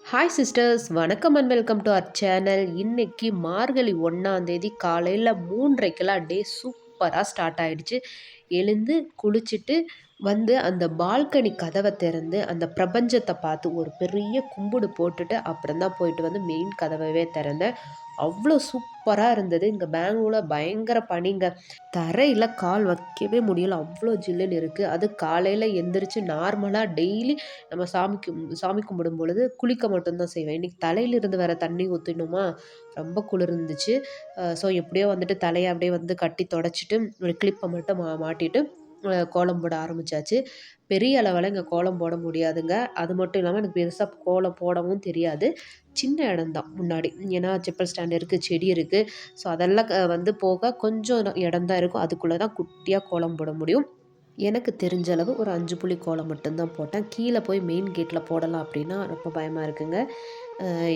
Hi sisters, வணக்கம் and welcome to our channel. இன்னைக்கு மார்கழி 1 காலையில் 3:30க்கெல்லாம் டே சூப்பராக ஸ்டார்ட் ஆகிடுச்சு. எழுந்து குளிச்சுட்டு வந்து அந்த பால்கனி கதவை திறந்து அந்த பிரபஞ்சத்தை பார்த்து ஒரு பெரிய கும்பிடு போட்டுட்டு அப்புறம் தான் போயிட்டு வந்து மெயின் கதவவே திறந்தேன். அவ்வளோ சூப்பராக இருந்தது. இங்கே பெங்களூரில் பயங்கர பனிங்க. தரையில் கால் வைக்கவே முடியல, அவ்வளோ ஜில்லுன்னு இருக்குது. அது காலையில் எந்திரிச்சு நார்மலாக டெய்லி நம்ம சாமி கும்பிடும் பொழுது குளிக்க மட்டும்தான் செய்வேன். இன்றைக்கி தலையிலிருந்து வேறு தண்ணி ஊற்றினுமா, ரொம்ப குளிர் இருந்துச்சு. ஸோ எப்படியோ வந்துட்டு தலையை அப்படியே வந்து கட்டி தொடச்சிட்டு ஒரு கிளிப்பை மட்டும் மாட்டிட்டு கோலம் போட ஆரம்பித்தாச்சு. பெரிய அளவில் இங்கே கோலம் போட முடியாதுங்க. அது மட்டும் இல்லாமல் எனக்கு பெருசாக கோலம் போடவும் தெரியாது. சின்ன இடம்தான் முன்னாடி, ஏன்னா செப்பல் ஸ்டாண்ட் இருக்குது, செடி இருக்குது. ஸோ அதெல்லாம் வந்து போக கொஞ்சம் இடம் தான் இருக்கும். அதுக்குள்ளே தான் குட்டியாக கோலம் போட முடியும். எனக்கு தெரிஞ்ச அளவு ஒரு 5 புள்ளி கோலம் மட்டும்தான் போட்டேன். கீழே போய் மெயின் கேட்டில் போடலாம் அப்படின்னா ரொம்ப பயமாக இருக்குங்க.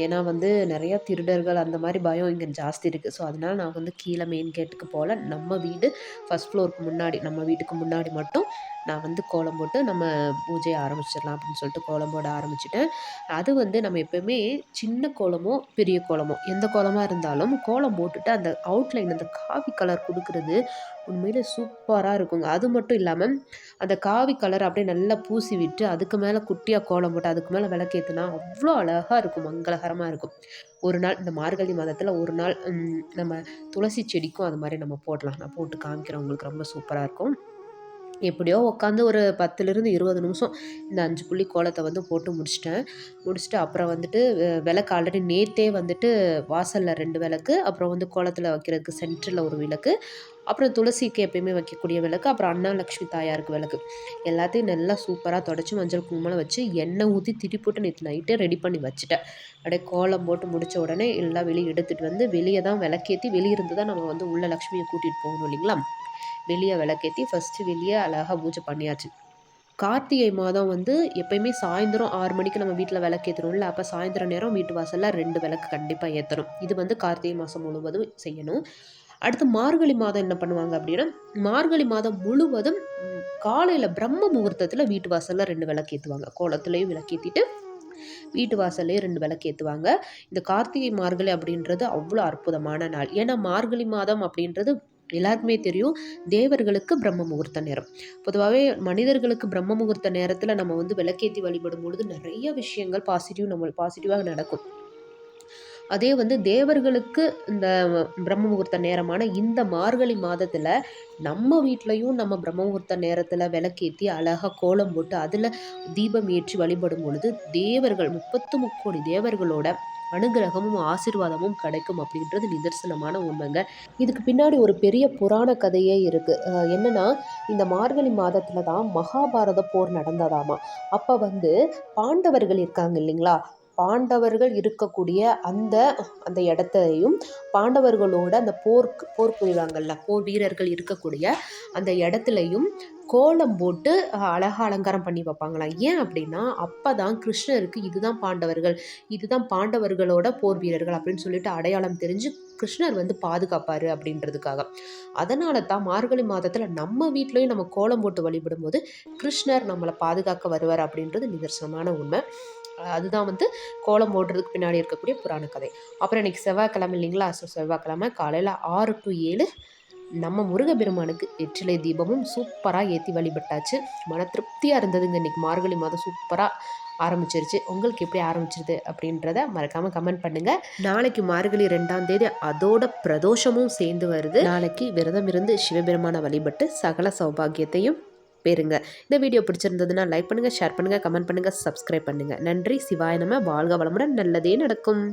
ஏன்னா வந்து நிறையா திருடர்கள் அந்த மாதிரி பயம் இங்கே ஜாஸ்தி இருக்குது. ஸோ அதனால் நான் வந்து கீழே மெயின் கேட்டுக்கு போகல. நம்ம வீடு ஃபஸ்ட் ஃப்ளோருக்கு முன்னாடி, நம்ம வீட்டுக்கு முன்னாடி மட்டும் நான் வந்து கோலம் போட்டு நம்ம பூஜையை ஆரம்பிச்சிடலாம் அப்படின்னு சொல்லிட்டு கோலம் போட ஆரம்பிச்சிட்டேன். அது வந்து நம்ம எப்போயுமே சின்ன கோலமோ பெரிய கோலமோ எந்த கோலமாக இருந்தாலும் கோலம் போட்டுட்டு அந்த அவுட்லைன், அந்த காவி கலர் கொடுக்குறது உண்மையிலே சூப்பராக இருக்குங்க. அது மட்டும் இல்லாமல் அந்த காவி கலர் அப்படியே நல்லா பூசி விட்டு அதுக்கு மேலே குட்டியாக கோலம் போட்டு அதுக்கு மேலே விளக்கேற்றினா அவ்வளோ அழகாக இருக்கும், மங்களகரமாக இருக்கும். ஒரு நாள் இந்த மார்கழி மாதத்தில் ஒரு நாள் நம்ம துளசி செடிக்கும் அது மாதிரி நம்ம போடலாம். நான் போட்டு காமிக்கிறேன் உங்களுக்கு, ரொம்ப சூப்பராக இருக்கும். எப்படியோ உட்காந்து ஒரு 10லிருந்து 20 நிமிஷம் இந்த 5 புள்ளி கோலத்தை வந்து போட்டு முடிச்சுட்டு அப்புறம் வந்துட்டு விளக்கு ஆல்ரெடி நேற்றே வந்துட்டு வாசலில் 2 விளக்கு, அப்புறம் வந்து கோலத்தில் வைக்கிறதுக்கு சென்டரில் ஒரு விளக்கு, அப்புறம் துளசிக்கு எப்பயுமே வைக்கக்கூடிய விளக்கு, அப்புறம் அண்ணா லக்ஷ்மி தாயாருக்கு விளக்கு, எல்லாத்தையும் நல்லா சூப்பராக தொடச்சி மஞ்சள் குங்குமம் வச்சு எண்ணெய் ஊற்றி திரி போட்டு நேற்று நைட்டே ரெடி பண்ணி வச்சுட்டேன். அப்படியே கோலம் போட்டு முடித்த உடனே எல்லாம் வெளியே எடுத்துகிட்டு வந்து வெளியே தான் விளக்கேற்றி, வெளியிருந்து தான் நம்ம வந்து உள்ள லக்ஷ்மியை கூட்டிகிட்டு போகணும் இல்லைங்களா. வெளியே விளக்கேற்றி ஃபஸ்ட்டு வெளியே அழகாக பூஜை பண்ணியாச்சு. கார்த்திகை மாதம் வந்து எப்பயுமே சாயந்தரம் 6 மணிக்கு நம்ம வீட்டில் விளக்கேற்றணும்ல, அப்போ சாயந்தரம் நேரம் வீட்டு வாசலில் 2 விளக்கு கண்டிப்பாக ஏற்றணும். இது வந்து கார்த்திகை மாதம் முழுவதும் செய்யணும். அடுத்து மார்கழி மாதம் என்ன பண்ணுவாங்க அப்படின்னா, மார்கழி மாதம் முழுவதும் காலையில் பிரம்ம முகூர்த்தத்தில் வீட்டு வாசலில் 2 விளக்கு ஏற்றுவாங்க. கோலத்துலேயும் விளக்கேற்றிட்டு வீட்டு வாசல்லே 2 விளக்கு ஏற்றுவாங்க. இந்த கார்த்திகை மார்கழி அப்படின்றது அவ்வளோ அற்புதமான நாள். ஏன்னா மார்கழி மாதம் அப்படின்றது எல்லாருக்குமே தெரியும், தேவர்களுக்கு பிரம்ம முகூர்த்த நேரம். பொதுவாகவே மனிதர்களுக்கு பிரம்ம முகூர்த்த நேரத்தில் நம்ம வந்து விளக்கேற்றி வழிபடும் பொழுது நிறைய விஷயங்கள் பாசிட்டிவாக நடக்கும். அதே வந்து தேவர்களுக்கு இந்த பிரம்ம முகூர்த்த நேரமான இந்த மார்கழி மாதத்தில் நம்ம வீட்லேயும் நம்ம பிரம்ம முகூர்த்த நேரத்தில் விளக்கேற்றி அழகாக கோலம் போட்டு அதில் தீபம் ஏற்றி வழிபடும் பொழுது தேவர்கள் 33 தேவர்களோட அனுகிரகமும் ஆசீர்வாதமும் கிடைக்கும் அப்படின்றது நிதர்சனமான உண்மைங்க. இதுக்கு பின்னாடி ஒரு பெரிய புராண கதையே இருக்குது. என்னன்னா, இந்த மார்கழி மாதத்தில் தான் மகாபாரத போர் நடந்ததாமா. அப்போ வந்து பாண்டவர்கள் இருக்காங்க இல்லைங்களா, பாண்டவர்கள் இருக்கக்கூடிய அந்த அந்த இடத்தையும் பாண்டவர்களோட அந்த போர் புரிவாங்கள்ல, போர் வீரர்கள் இருக்கக்கூடிய அந்த இடத்துலையும் கோலம் போட்டு அழகாக அலங்காரம் பண்ணி வைப்பாங்களாம். ஏன் அப்படின்னா, அப்போ தான் கிருஷ்ணருக்கு இதுதான் பாண்டவர்கள், இதுதான் பாண்டவர்களோட போர் வீரர்கள் அப்படின்னு சொல்லிட்டு அடையாளம் தெரிஞ்சு கிருஷ்ணர் வந்து பாதுகாப்பார் அப்படின்றதுக்காக. அதனால தான் மார்கழி மாதத்தில் நம்ம வீட்லேயும் நம்ம கோலம் போட்டு வழிபடும் போது கிருஷ்ணர் நம்மளை பாதுகாக்க வருவார் அப்படின்றது நிதர்சனமான உண்மை. அதுதான் வந்து கோலம் போடுறதுக்கு பின்னாடி இருக்கக்கூடிய புராண கதை. அப்புறம் இன்றைக்கி செவ்வாய்க்கிழமை இல்லைங்களா. ஸோ செவ்வாய்க்கிழமை காலையில் 6 to 7 நம்ம முருகப்பெருமானுக்கு வெற்றிலை தீபமும் சூப்பராக ஏற்றி வழிபட்டாச்சு. மன திருப்தியாக இருந்ததுங்க. இன்றைக்கி மார்கழி மாதம் சூப்பராக ஆரம்பிச்சிருச்சு. உங்களுக்கு எப்படி ஆரம்பிச்சிருது அப்படின்றத மறக்காமல் கமெண்ட் பண்ணுங்கள். நாளைக்கு மார்கழி 2ஆம் தேதி அதோட பிரதோஷமும் சேர்ந்து வருது. நாளைக்கு விரதம் இருந்து சிவபெருமானை வழிபட்டு சகல சௌபாகியத்தையும் பெறுங்க. இந்த வீடியோ பிடிச்சிருந்ததுன்னா லைக் பண்ணுங்கள், ஷேர் பண்ணுங்கள், கமெண்ட் பண்ணுங்கள், சப்ஸ்கிரைப் பண்ணுங்கள். நன்றி. சிவாய நம. வாழ்க வளமுடன். நல்லதே நடக்கும்.